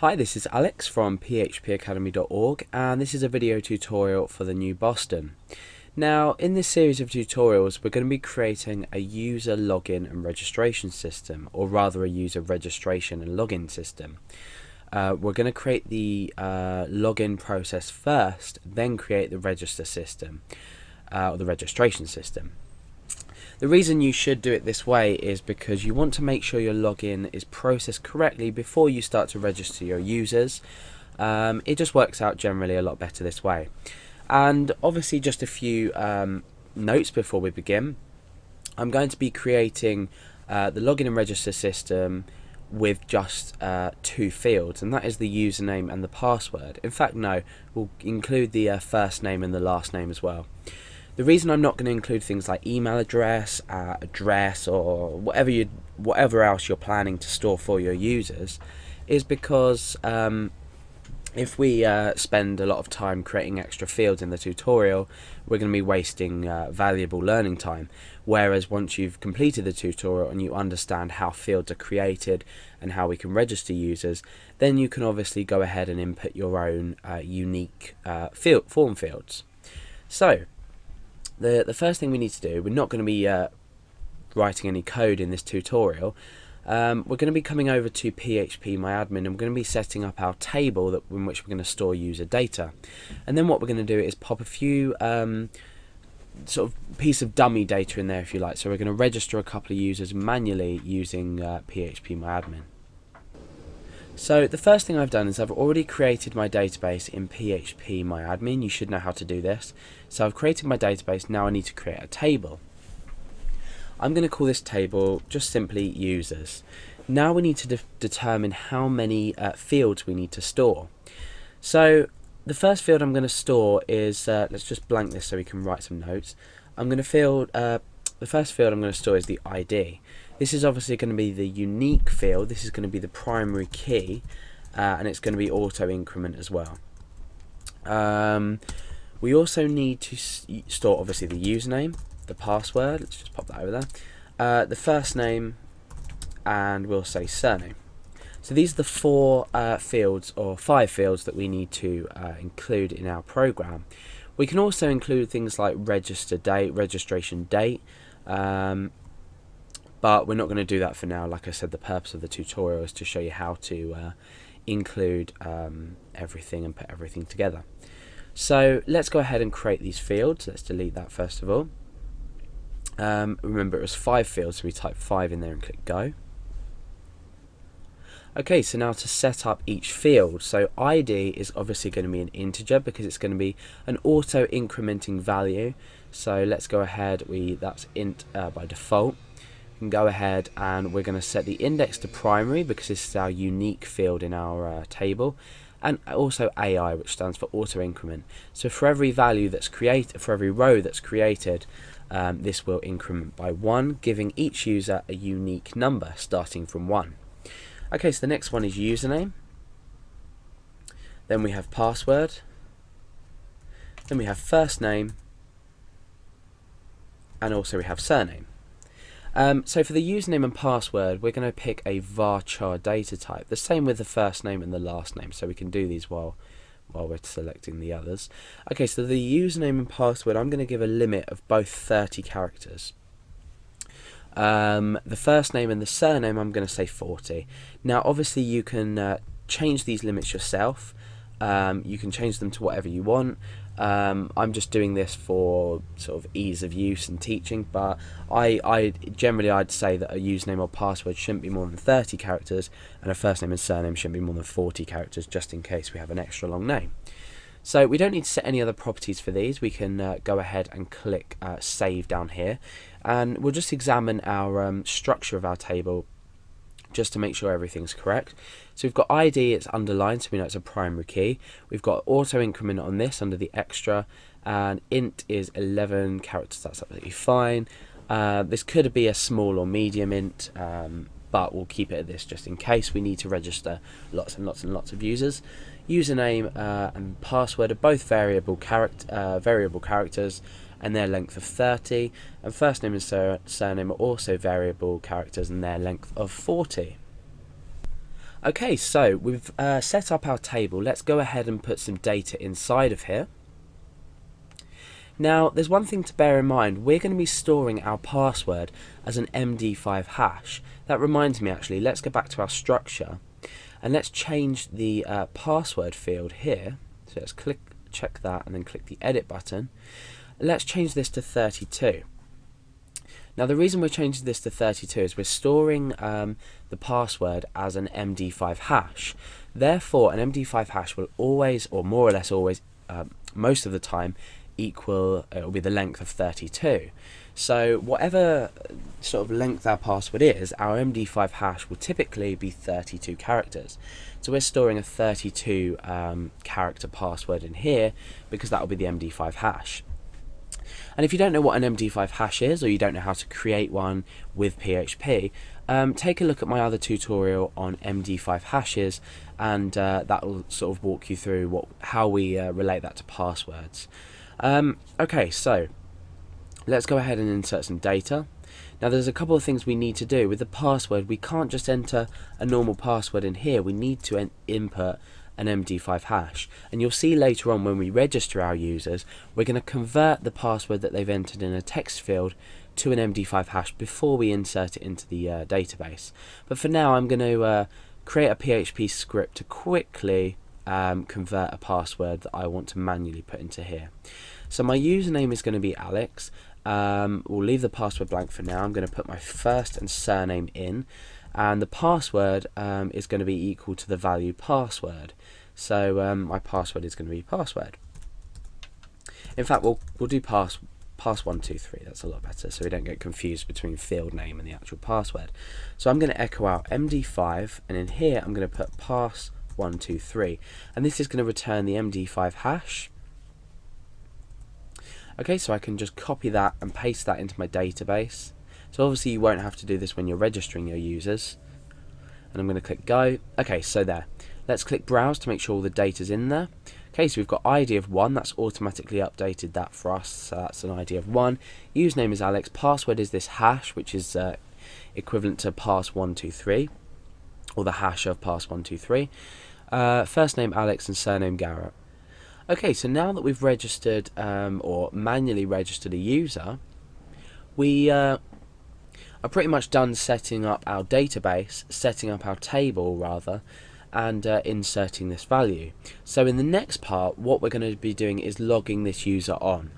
Hi, this is Alex from phpacademy.org, and this is a video tutorial for the new Boston. Now, in this series of tutorials, we're going to be creating a user login and registration system, or rather a user registration and login system. We're going to create the login process first, then create the register system, or the registration system. The reason you should do it this way is because you want to make sure your login is processed correctly before you start to register your users. It just works out generally a lot better this way. And obviously, just a few notes before we begin. I'm going to be creating the login and register system with just two fields, and that is the username and the password. In fact, no, we'll include the first name and the last name as well. The reason I'm not going to include things like email address, address, or whatever else you're planning to store for your users is because if we spend a lot of time creating extra fields in the tutorial, we're going to be wasting valuable learning time. Whereas once you've completed the tutorial and you understand how fields are created and how we can register users, then you can obviously go ahead and input your own unique form fields. So the first thing we need to do, we're not going to be writing any code in this tutorial. We're going to be coming over to PHP MyAdmin, and we're going to be setting up our table in which we're going to store user data. And then what we're going to do is pop a few sort of piece of dummy data in there, if you like. So we're going to register a couple of users manually using PHP MyAdmin. So the first thing I've done is I've already created my database in PHP MyAdmin. You should know how to do this. So I've created my database, now I need to create a table. I'm going to call this table just simply users. Now we need to determine how many fields we need to store. So the first field I'm going to store is, let's just blank this so we can write some notes. The first field I'm going to store is the ID. This is obviously going to be the unique field. This is going to be the primary key, and it's going to be auto increment as well. We also need to store obviously the username, the password, let's just pop that over there, the first name, and we'll say surname. So these are the four fields, or five fields, that we need to include in our program. We can also include things like register date, registration date, but we're not going to do that for now. Like I said, the purpose of the tutorial is to show you how to include everything and put everything together. So let's go ahead and create these fields. Let's delete that first of all. Remember, it was 5 fields, so we type 5 in there and click go. Okay, so now to set up each field. So ID is obviously going to be an integer because it's going to be an auto incrementing value. So let's go ahead, that's int by default. We can go ahead and we're going to set the index to primary because this is our unique field in our table, and also AI, which stands for auto increment. So for every value that's created, for every row that's created, this will increment by 1, giving each user a unique number starting from 1. Okay, so the next one is username. Then we have password. Then we have first name. And also we have surname. So for the username and password, we're going to pick a varchar data type. The same with the first name and the last name, so we can do these while we're selecting the others. Okay, so the username and password, I'm going to give a limit of both 30 characters. The first name and the surname, I'm going to say 40. Now, obviously, you can change these limits yourself. You can change them to whatever you want. I'm just doing this for sort of ease of use and teaching, but I'd say that a username or password shouldn't be more than 30 characters, and a first name and surname shouldn't be more than 40 characters, just in case we have an extra long name. So we don't need to set any other properties for these. We can go ahead and click save down here, and we'll just examine our structure of our table just to make sure everything's correct. So we've got ID, it's underlined, so we know it's a primary key. We've got auto increment on this under the extra, and int is 11 characters, that's absolutely fine. This could be a small or medium int, but we'll keep it at this just in case we need to register lots and lots and lots of users. Username and password are both variable characters, and their length of 30, and first name and surname are also variable characters and their length of 40. Okay, so we've set up our table. Let's go ahead and put some data inside of here. Now, there's one thing to bear in mind. We're going to be storing our password as an MD5 hash. That reminds me, actually, let's go back to our structure and let's change the password field here. So let's check that and then click the edit button. Let's change this to 32. Now, the reason we're changing this to 32 is we're storing the password as an MD5 hash. Therefore, an MD5 hash will always, or more or less always, most of the time, it'll be the length of 32. So whatever sort of length our password is, our MD5 hash will typically be 32 characters. So we're storing a 32 character password in here because that will be the MD5 hash. And if you don't know what an MD5 hash is, or you don't know how to create one with PHP, take a look at my other tutorial on MD5 hashes, and that will sort of walk you through how we relate that to passwords. Okay, so let's go ahead and insert some data. Now, there's a couple of things we need to do. With the password, we can't just enter a normal password in here. We need to input an MD5 hash, and you'll see later on when we register our users, we're going to convert the password that they've entered in a text field to an MD5 hash before we insert it into the database. But for now, I'm going to create a PHP script to quickly convert a password that I want to manually put into here. So my username is going to be Alex. We'll leave the password blank for now. I'm going to put my first and surname in, and the password is going to be equal to the value password. So my password is going to be password. In fact, we'll do pass123. That's a lot better, so we don't get confused between field name and the actual password. So I'm going to echo out MD5, and in here I'm going to put pass123, and this is going to return the MD5 hash. Okay, so I can just copy that and paste that into my database. So obviously you won't have to do this when you're registering your users. And I'm going to click go. Okay, so there. Let's click browse to make sure all the data's in there. Okay, so we've got ID of 1. That's automatically updated that for us. So that's an ID of 1. Username is Alex. Password is this hash, which is equivalent to pass123, or the hash of pass123. First name Alex and surname Garrett. Okay, so now that we've registered or manually registered a user, we are pretty much done setting up our database, setting up our table rather, and inserting this value. So in the next part, what we're going to be doing is logging this user on.